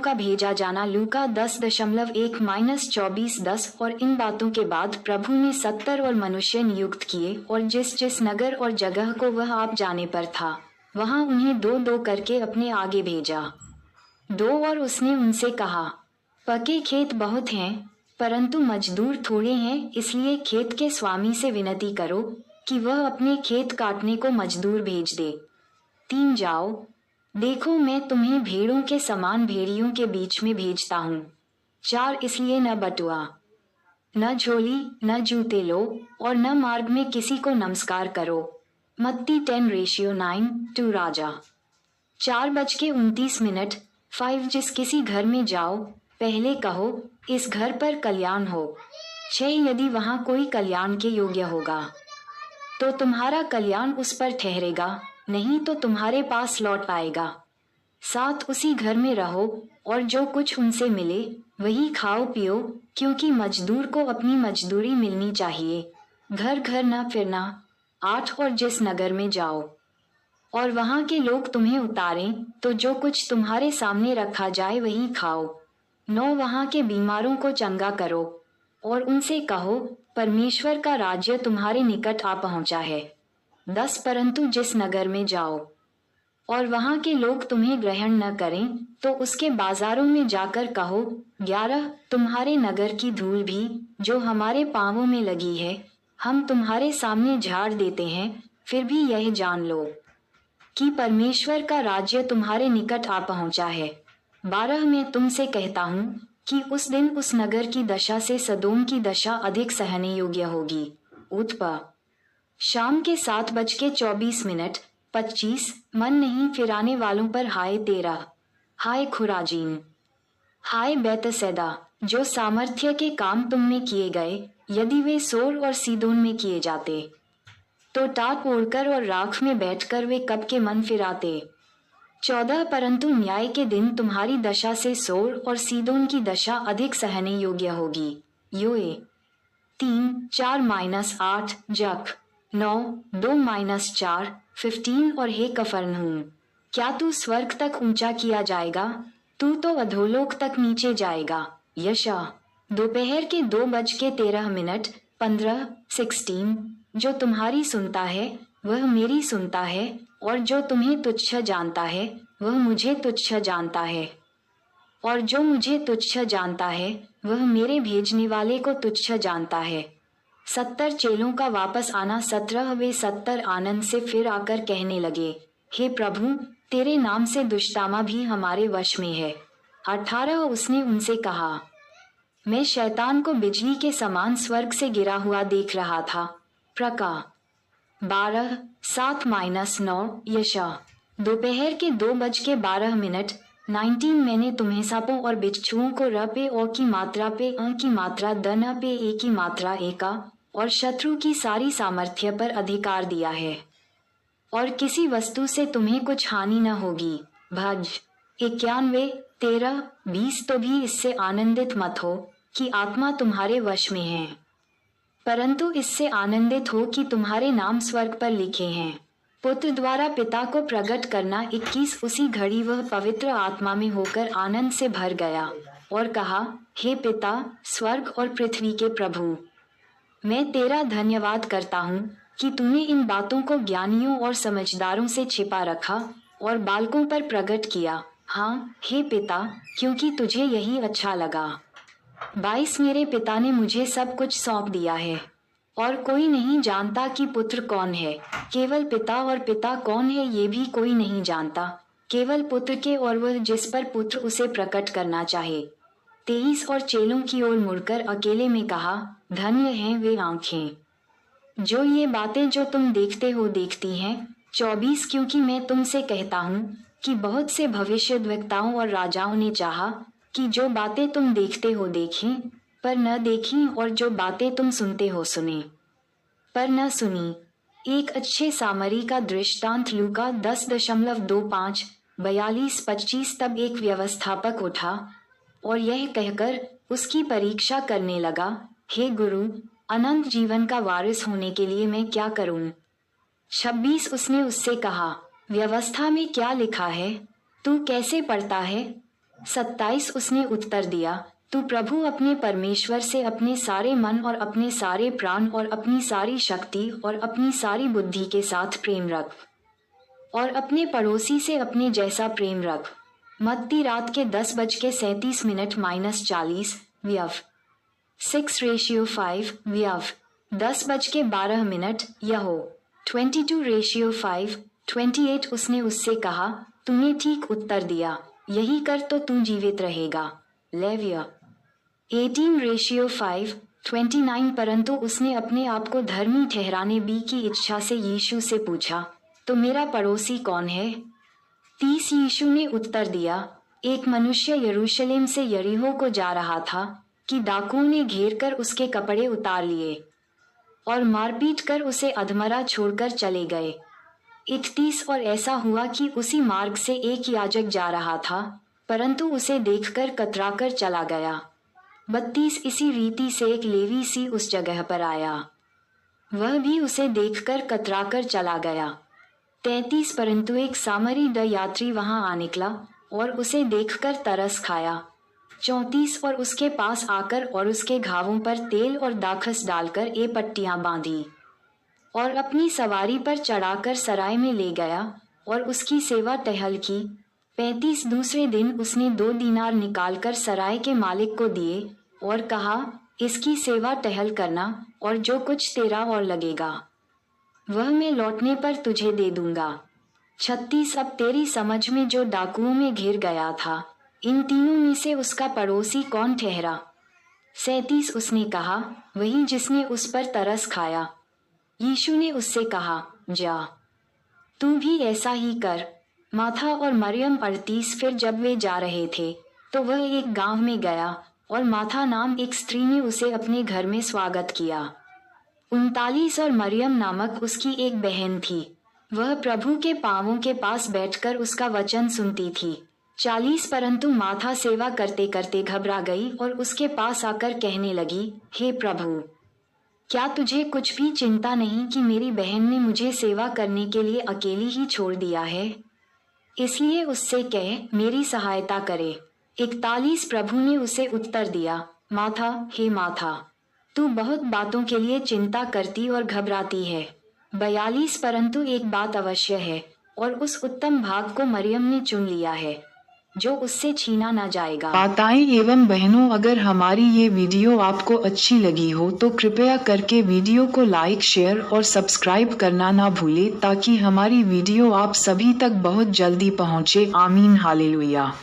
का भेजा जाना लूका 10.1-24:10। और इन बातों के बाद प्रभु ने 70 और मनुष्य नियुक्त किए, और जिस जिस नगर और जगह को वह आप जाने पर था, वहां उन्हें दो दो करके अपने आगे भेजा। और उसने उनसे कहा, पके खेत बहुत हैं, परंतु मजदूर थोड़े हैं, इसलिए खेत के स्वामी से विनती करो कि वह अपने खेत काटने को मजदूर भेज दे। 3 जाओ, देखो मैं तुम्हें भेड़ों के समान भेड़ियों के बीच में भेजता हूँ। 4 इसलिए न बटुआ, न झोली, न जूते लो, और न मार्ग में किसी को नमस्कार करो। मत्ती 10:9-2 राजा 4:29। 5 जिस किसी घर में जाओ, पहले कहो, इस घर पर कल्याण हो। 6 यदि वहां कोई कल्याण के योग्य होगा तो तुम्हारा कल्याण उस पर ठहरेगा, नहीं तो तुम्हारे पास लौट आएगा। 7 उसी घर में रहो, और जो कुछ उनसे मिले वही खाओ पियो, क्योंकि मजदूर को अपनी मजदूरी मिलनी चाहिए। घर घर न फिरना। 8 और जिस नगर में जाओ और वहां के लोग तुम्हें उतारें, तो जो कुछ तुम्हारे सामने रखा जाए वही खाओ। 9 वहां के बीमारों को चंगा करो, और उनसे कहो, परमेश्वर का राज्य तुम्हारे निकट आ पहुंचा है। 10 परंतु जिस नगर में जाओ और वहां के लोग तुम्हें ग्रहण न करें, तो उसके बाजारों में जाकर कहो, 11 तुम्हारे नगर की धूल भी जो हमारे पांवों में लगी है, हम तुम्हारे सामने झाड़ देते हैं। फिर भी यह जान लो कि परमेश्वर का राज्य तुम्हारे निकट आ पहुंचा है। 12 मैं तुमसे कहता हूँ कि उस दिन उस नगर की दशा से सदोम की दशा अधिक सहने योग्य होगी। उत्पा शाम के 7:24। 25 मन नहीं फिराने वालों पर हाय तेरा, हाय खुराजीन, हाय बैतसैदा, जो सामर्थ्य के काम तुम में किए गए, यदि वे सोर और सीदोन में किए जाते तो टाट ओढ़कर और राख में बैठकर वे कब के मन फिराते। 14 परंतु न्याय के दिन तुम्हारी दशा से सोर और सीदोन की दशा अधिक सहने योग्य होगी। योए 3:4-8 जख 9 2-4 15। और हे कफरनहूम, क्या तू स्वर्ग तक ऊंचा किया जाएगा? तू तो अधोलोक तक नीचे जाएगा। यशा दोपहर के 2:13। 15-16 जो तुम्हारी सुनता है वह मेरी सुनता है, और जो तुम्हें तुच्छ जानता है वह मुझे तुच्छ जानता है, और जो मुझे तुच्छ जानता है वह मेरे भेजने वाले को तुच्छ जानता है। 70 चेलों का वापस आना। 17 वे 70 आनंद से फिर आकर कहने लगे, हे प्रभु, तेरे नाम से दुष्टामा भी हमारे वश में है। 18 उसने उनसे कहा, मैं शैतान को बिजली के समान स्वर्ग से गिरा हुआ देख रहा था। प्रका 12:7-9 यशा दोपहर के 2:12। 19 मैंने तुम्हें सांपों और बिच्छुओं को र पे ओ की मात्रा पे अ की मात्रा द न पे ए की मात्रा एका और शत्रु की सारी सामर्थ्य पर अधिकार दिया है, और किसी वस्तु से तुम्हें कुछ हानि न होगी। भज 91 13 20 तो भी इससे आनंदित मत हो कि आत्मा तुम्हारे वश में है, परंतु इससे आनंदित हो कि तुम्हारे नाम स्वर्ग पर लिखे हैं। पुत्र द्वारा पिता को प्रकट करना। 21 उसी घड़ी वह पवित्र आत्मा में होकर आनंद से भर गया और कहा, हे पिता, स्वर्ग और पृथ्वी के प्रभु, मैं तेरा धन्यवाद करता हूँ कि तूने इन बातों को ज्ञानियों और समझदारों से छिपा रखा और बालकों पर प्रकट किया। हाँ हे पिता, क्योंकि तुझे यही अच्छा लगा। 22 मेरे पिता ने मुझे सब कुछ सौंप दिया है, और कोई नहीं जानता कि पुत्र कौन है, केवल पिता, और पिता कौन है ये भी कोई नहीं जानता, केवल पुत्र के और वह जिस पर पुत्र उसे प्रकट करना चाहे। 23 और चेलों की ओर मुड़कर अकेले में कहा, धन्य हैं वे आंखें जो ये बातें जो तुम देखते हो देखती हैं। 24 क्योंकि मैं तुमसे कहता हूँ कि बहुत से भविष्यद्वक्ताओं और राजाओं ने चाहा कि जो बातें तुम देखते हो देखें पर न देखीं, और जो बातें तुम सुनते हो सुने पर न सुनी। एक अच्छे सामरी का दृष्टांत लूका 10.25 42-25। तब एक व्यवस्थापक उठा और यह कहकर उसकी परीक्षा करने लगा, हे गुरु, अनंत जीवन का वारिस होने के लिए मैं क्या करूं? 26 उसने उससे कहा, व्यवस्था में क्या लिखा है, तू कैसे पढ़ता है? 27 उसने उत्तर दिया, तू प्रभु अपने परमेश्वर से अपने सारे मन और अपने सारे प्राण और अपनी सारी शक्ति और अपनी सारी बुद्धि के साथ प्रेम रख, और अपने पड़ोसी से अपने जैसा प्रेम रख। मत्ती रात के 10:37 व्यव 6:5 व्यव 10:12 यहो 22:5 उसने उससे कहा, तूने ठीक उत्तर दिया, यही कर तो तू जीवित रहेगा। लेव्य 18:5 परंतु उसने अपने आप को धर्मी ठहराने बी की इच्छा से यीशु से पूछा, तो मेरा पड़ोसी कौन है? 30 यीशु ने उत्तर दिया, एक मनुष्य यरूशलेम से यरीहो को जा रहा था कि डाकुओं ने घेर कर उसके कपड़े उतार लिए और मारपीट कर उसे अधमरा छोड़कर चले गए। 31 और ऐसा हुआ कि उसी मार्ग से एक याजक जा रहा था, परंतु उसे देखकर कतराकर चला गया। 32 इसी रीति से एक लेवी सी उस जगह पर आया, वह भी उसे देखकर कतराकर चला गया। 33 परंतु एक सामरी यात्री वहां आ निकला और उसे देखकर तरस खाया। 34 और उसके पास आकर और उसके घावों पर तेल और दाखस डालकर ये पट्टियां बांधी और अपनी सवारी पर चढ़ाकर सराय में ले गया और उसकी सेवा टहल की। 35 दूसरे दिन उसने 2 दीनार निकालकर सराय के मालिक को दिए और कहा, इसकी सेवा टहल करना और जो कुछ तेरा और लगेगा वह मैं लौटने पर तुझे दे दूंगा। 36 अब तेरी समझ में जो डाकुओं में घिर गया था, इन तीनों में से उसका पड़ोसी कौन ठहरा? 37 उसने कहा, वही जिसने उस पर तरस खाया। यीशु ने उससे कहा, जा तू भी ऐसा ही कर। माथा और मरियम 38 फिर जब वे जा रहे थे तो वह एक गांव में गया और माथा नाम एक स्त्री ने उसे अपने घर में स्वागत किया। 39 और मरियम नामक उसकी एक बहन थी, वह प्रभु के पांवों के पास बैठकर उसका वचन सुनती थी। 40 परंतु माथा सेवा करते करते घबरा गई और उसके पास आकर कहने लगी, हे प्रभु, क्या तुझे कुछ भी चिंता नहीं कि मेरी बहन ने मुझे सेवा करने के लिए अकेली ही छोड़ दिया है? इसलिए उससे कह, मेरी सहायता करे। 41 प्रभु ने उसे उत्तर दिया, माथा, हे माथा, तू बहुत बातों के लिए चिंता करती और घबराती है। 42 परंतु एक बात अवश्य है और उस उत्तम भाग को मरियम ने चुन लिया है, जो उससे छीना न जाएगा। माताएं एवं बहनों, अगर हमारी ये वीडियो आपको अच्छी लगी हो तो कृपया करके वीडियो को लाइक, शेयर और सब्सक्राइब करना ना भूले, ताकि हमारी वीडियो आप सभी तक बहुत जल्दी पहुँचे। आमीन। हालेलुया।